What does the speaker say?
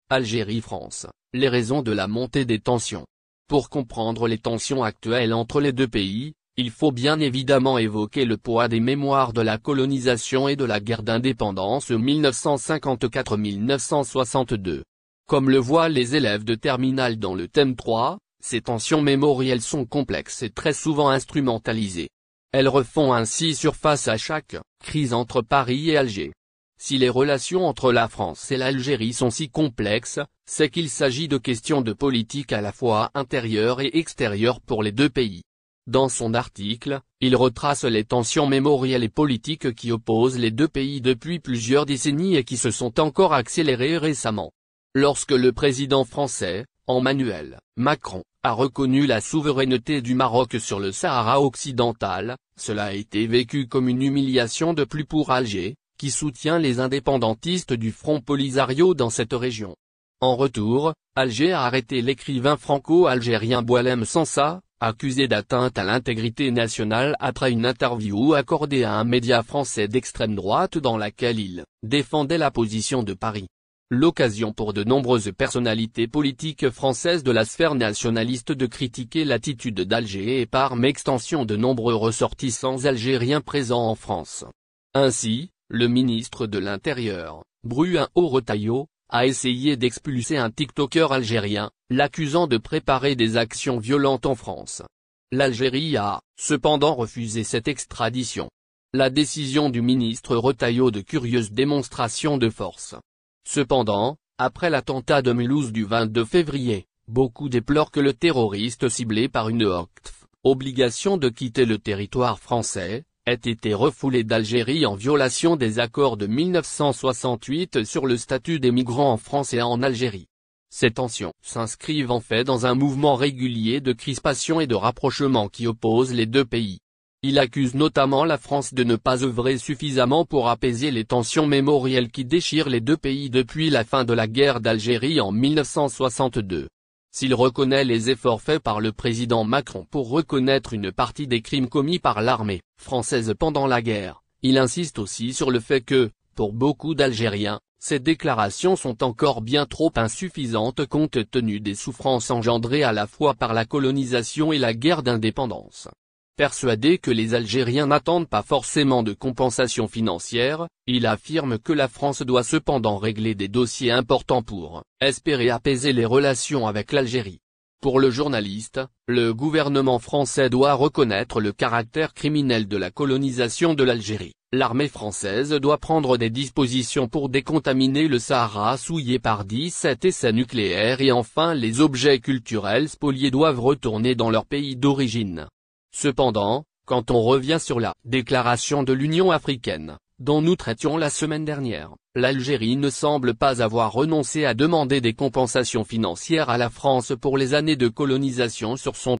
Algérie-France, les raisons de la montée des tensions. Pour comprendre les tensions actuelles entre les deux pays, il faut bien évidemment évoquer le poids des mémoires de la colonisation et de la guerre d'indépendance 1954-1962. Comme le voient les élèves de terminale dans le thème 3, ces tensions mémorielles sont complexes et très souvent instrumentalisées. Elles refont ainsi surface à chaque crise entre Paris et Alger. Si les relations entre la France et l'Algérie sont si complexes, c'est qu'il s'agit de questions de politique à la fois intérieure et extérieure pour les deux pays. Dans son article, il retrace les tensions mémorielles et politiques qui opposent les deux pays depuis plusieurs décennies et qui se sont encore accélérées récemment. Lorsque le président français, Emmanuel Macron, a reconnu la souveraineté du Maroc sur le Sahara occidental, cela a été vécu comme une humiliation de plus pour Alger, qui soutient les indépendantistes du Front Polisario dans cette région. En retour, Alger a arrêté l'écrivain franco-algérien Boualem Sansa, accusé d'atteinte à l'intégrité nationale après une interview accordée à un média français d'extrême droite dans laquelle il défendait la position de Paris. L'occasion pour de nombreuses personnalités politiques françaises de la sphère nationaliste de critiquer l'attitude d'Alger et par extension de nombreux ressortissants algériens présents en France. Ainsi, le ministre de l'Intérieur, Bruno Retailleau, a essayé d'expulser un TikToker algérien, l'accusant de préparer des actions violentes en France. L'Algérie a, cependant refusé cette extradition. La décision du ministre Retailleau de curieuse démonstration de force. Cependant, après l'attentat de Mulhouse du 22 février, beaucoup déplorent que le terroriste ciblé par une obligation de quitter le territoire français, ait été refoulé d'Algérie en violation des accords de 1968 sur le statut des migrants en France et en Algérie. Ces tensions s'inscrivent en fait dans un mouvement régulier de crispation et de rapprochement qui oppose les deux pays. Il accuse notamment la France de ne pas œuvrer suffisamment pour apaiser les tensions mémorielles qui déchirent les deux pays depuis la fin de la guerre d'Algérie en 1962. S'il reconnaît les efforts faits par le président Macron pour reconnaître une partie des crimes commis par l'armée française pendant la guerre, il insiste aussi sur le fait que, pour beaucoup d'Algériens, ces déclarations sont encore bien trop insuffisantes compte tenu des souffrances engendrées à la fois par la colonisation et la guerre d'indépendance. Persuadé que les Algériens n'attendent pas forcément de compensation financière, il affirme que la France doit cependant régler des dossiers importants pour espérer apaiser les relations avec l'Algérie. Pour le journaliste, le gouvernement français doit reconnaître le caractère criminel de la colonisation de l'Algérie. L'armée française doit prendre des dispositions pour décontaminer le Sahara souillé par 17 essais nucléaires et enfin les objets culturels spoliés doivent retourner dans leur pays d'origine. Cependant, quand on revient sur la déclaration de l'Union africaine, dont nous traitions la semaine dernière, l'Algérie ne semble pas avoir renoncé à demander des compensations financières à la France pour les années de colonisation sur son